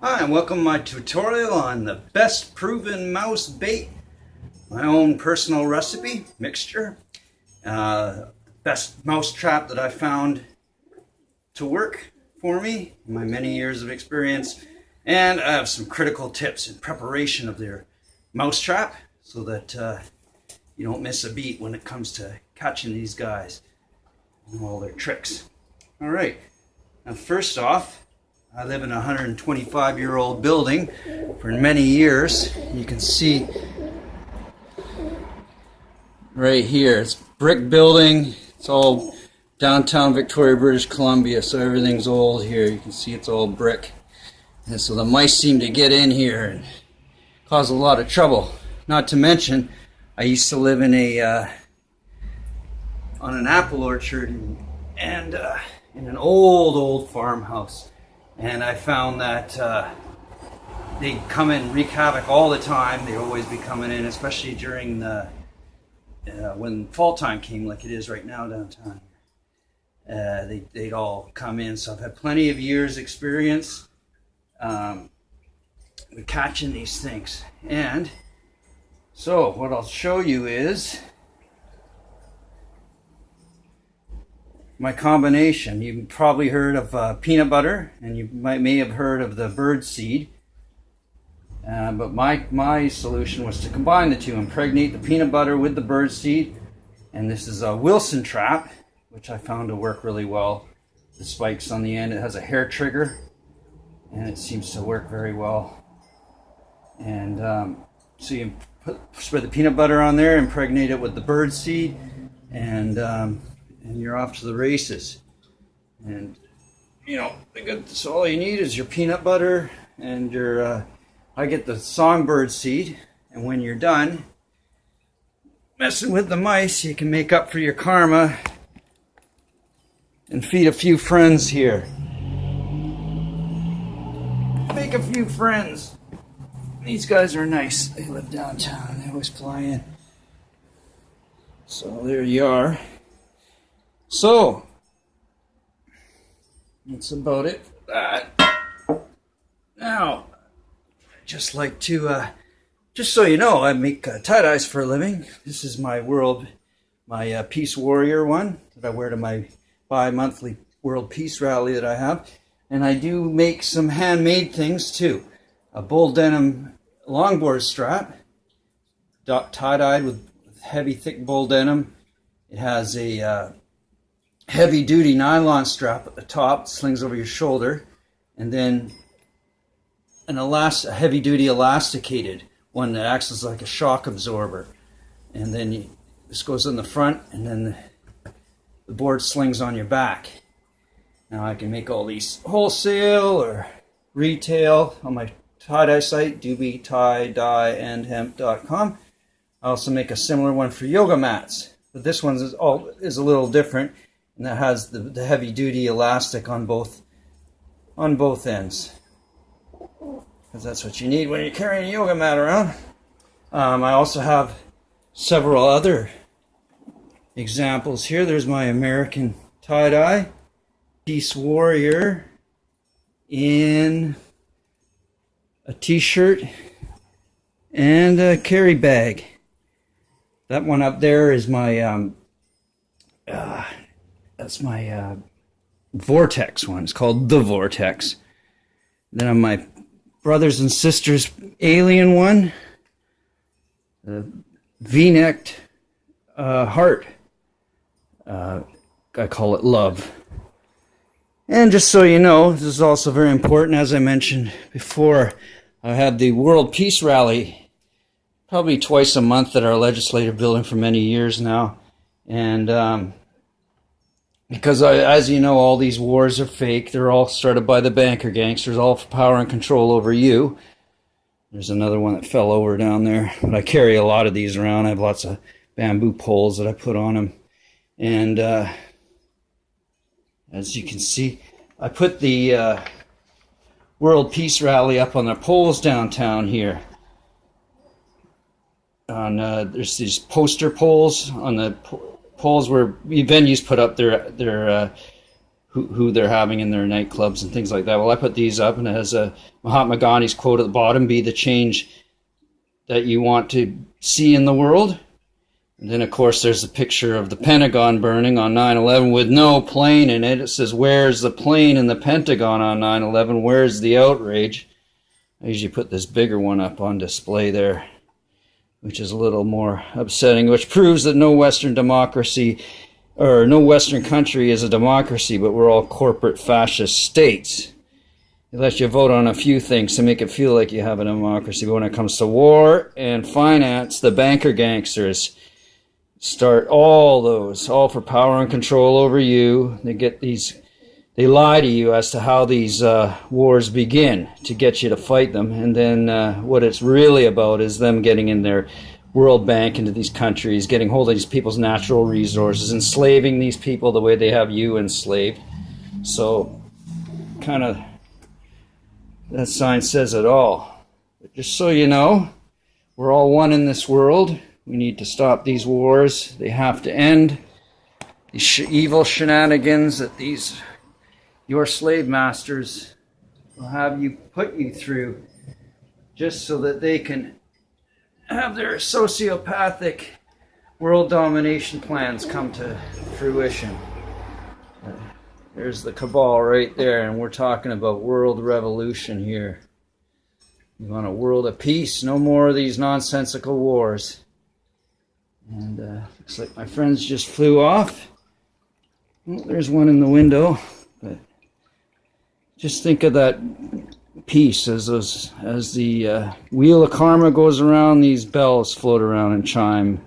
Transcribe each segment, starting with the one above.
Hi, and welcome to my tutorial on the best proven mouse bait. My own personal recipe mixture. Best mouse trap that I found to work for me in my many years of experience. And I have some critical tips in preparation of their mouse trap so that you don't miss a beat when it comes to catching these guys and all their tricks. All right, now first off, I live in a 125-year-old building for many years. You can see right here, it's a brick building. It's all downtown Victoria, British Columbia, so everything's old here. You can see it's all brick. And so the mice seem to get in here and cause a lot of trouble. Not to mention, I used to live in on an apple orchard and in an old farmhouse. And I found that they come in and wreak havoc all the time. They always be coming in, especially during the when fall time came, like it is right now downtown. They'd all come in. So I've had plenty of years' experience with catching these things. And so what I'll show you is my combination. You've probably heard of peanut butter, and you may have heard of the bird seed. But my solution was to combine the two, impregnate the peanut butter with the bird seed. And this is a Wilson trap, which I found to work really well. The spikes on the end, it has a hair trigger, and it seems to work very well. And so you spread the peanut butter on there, impregnate it with the bird seed, and you're off to the races. And you know, so all you need is your peanut butter and your I get the songbird seed. And when you're done messing with the mice, you can make up for your karma and feed a few friends here. Make a few friends. These guys are nice. They live downtown. They always fly in. So there you are. So, that's about it for that. Now, I'd just like to, just so you know, I make tie-dyes for a living. This is my Peace Warrior one that I wear to my bi-monthly World Peace Rally that I have. And I do make some handmade things too. A bull denim longboard strap, tie-dyed with heavy, thick bull denim. It has a heavy-duty nylon strap at the top, slings over your shoulder, and then a heavy-duty elasticated one that acts as like a shock absorber. And then this goes in the front, and then the board slings on your back. Now I can make all these wholesale or retail on my tie-dye site, dubietie-dye-and-hemp.com. I also make a similar one for yoga mats, but this one is a little different. And that has the heavy-duty elastic on both ends, because that's what you need when you're carrying a yoga mat around. I also have several other examples here. There's my American tie-dye Peace Warrior in a t-shirt and a carry bag. That one up there is my that's my Vortex one. It's called the Vortex. Then on my brothers and sisters alien one, the V-necked heart. I call it love. And just so you know, this is also very important, as I mentioned before, I have the World Peace Rally probably twice a month at our legislative building for many years now. And because, as you know, all these wars are fake. They're all started by the banker gangsters, all for power and control over you. There's another one that fell over down there. But I carry a lot of these around. I have lots of bamboo poles that I put on them. And as you can see, I put the World Peace Rally up on the poles downtown here. There's these poster poles on the poles where venues put up their who they're having in their nightclubs and things like that. Well, I put these up, and it has a Mahatma Gandhi's quote at the bottom: "Be the change that you want to see in the world." And then, of course, there's a picture of the Pentagon burning on 9/11 with no plane in it. It says, "Where's the plane in the Pentagon on 9/11? Where's the outrage?" I usually put this bigger one up on display there, which is a little more upsetting, which proves that no Western democracy or no Western country is a democracy, but we're all corporate fascist states. It lets you vote on a few things to make it feel like you have a democracy, but when it comes to war and finance, the banker gangsters start all for power and control over you. They lie to you as to how these wars begin to get you to fight them, and then what it's really about is them getting in their World Bank into these countries, getting hold of these people's natural resources, enslaving these people the way they have you enslaved. So, kind of, that sign says it all. But just so you know, we're all one in this world. We need to stop these wars. They have to end. These evil shenanigans that your slave masters will have you put you through just so that they can have their sociopathic world domination plans come to fruition. There's the cabal right there, and we're talking about world revolution here. We want a world of peace, no more of these nonsensical wars. And looks like my friends just flew off. Well, there's one in the window, but just think of that peace as the wheel of karma goes around. These bells float around and chime,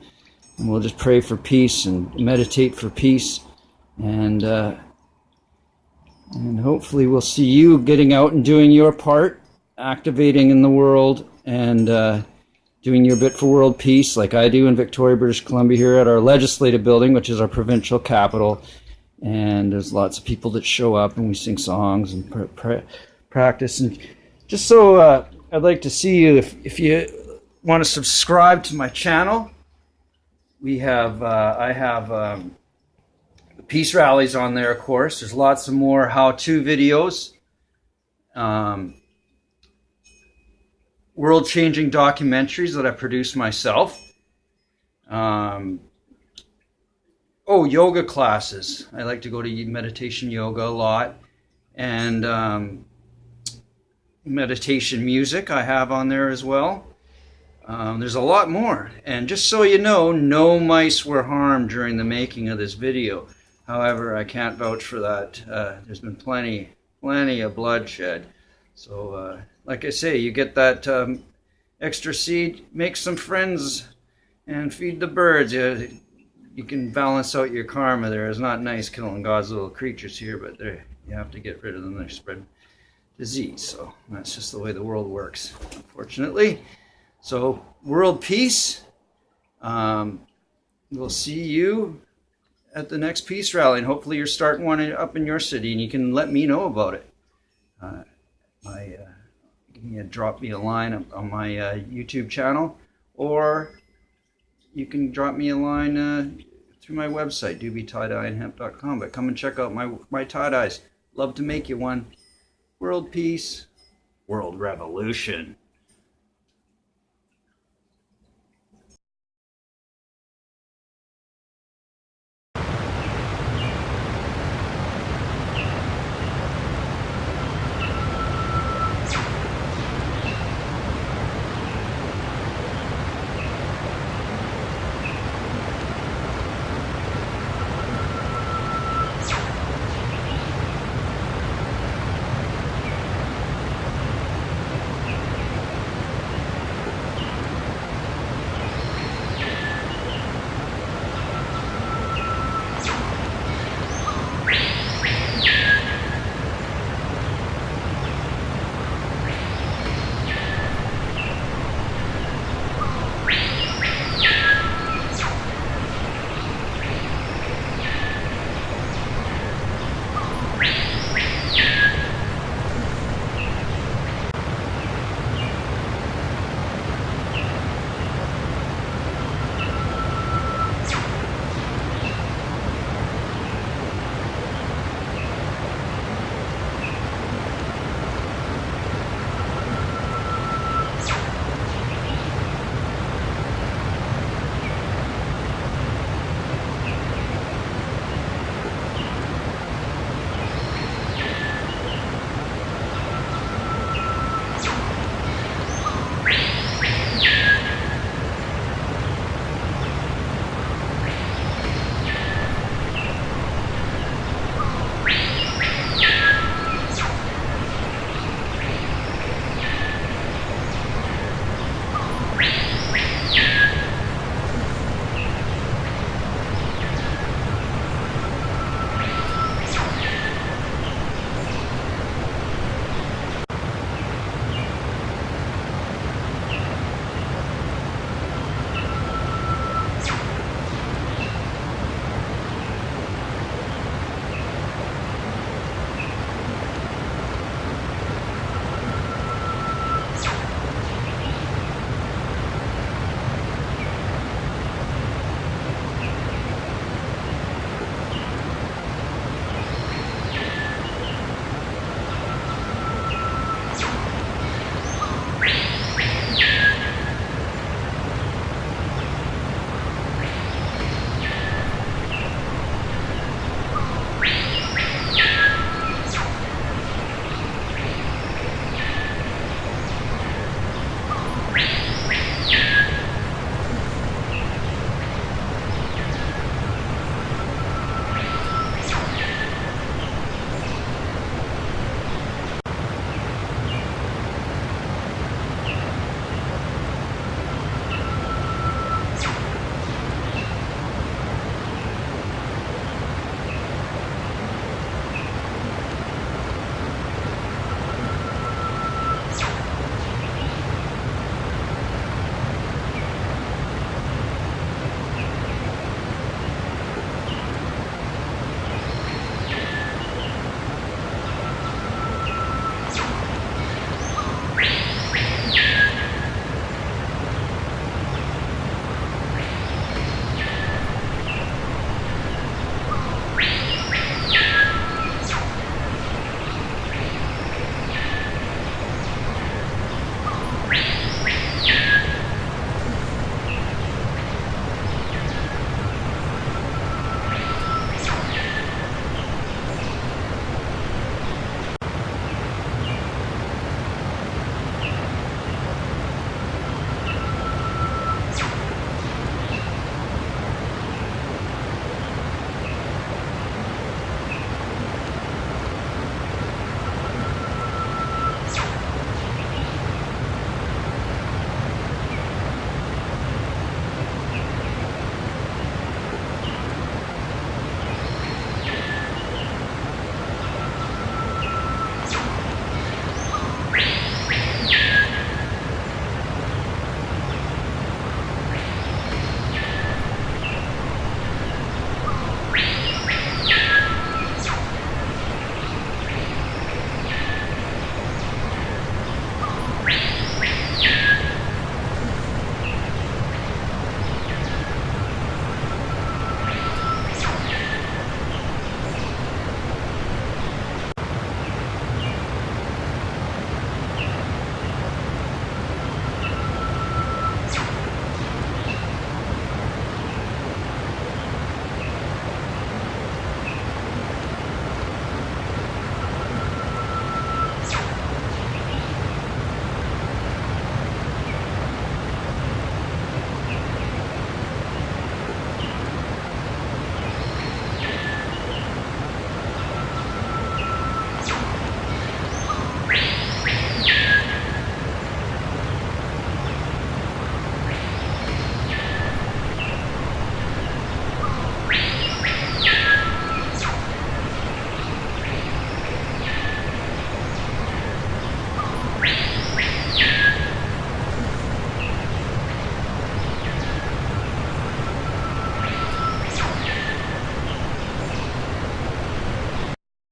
and we'll just pray for peace and meditate for peace, and hopefully we'll see you getting out and doing your part, activating in the world, and doing your bit for world peace, like I do in Victoria, British Columbia, here at our legislative building, which is our provincial capital. And there's lots of people that show up, and we sing songs and practice. And just so I'd like to see you, if you want to subscribe to my channel, I have the peace rallies on there, of course. There's lots of more how-to videos, world-changing documentaries that I produce myself. Yoga classes. I like to go to meditation yoga a lot. And meditation music I have on there as well. There's a lot more. And just so you know, no mice were harmed during the making of this video. However, I can't vouch for that. There's been plenty of bloodshed. So, like I say, you get that extra seed, make some friends, and feed the birds. You can balance out your karma there. It's not nice killing God's little creatures here, but you have to get rid of them. They spread disease. So that's just the way the world works, unfortunately. So, world peace. We'll see you at the next peace rally, and hopefully you're starting one up in your city, and you can let me know about it. Drop me a line on my YouTube channel, or you can drop me a line through my website, doobietyedyeandhemp.com. But come and check out my tie-dyes. Love to make you one. World peace, world revolution.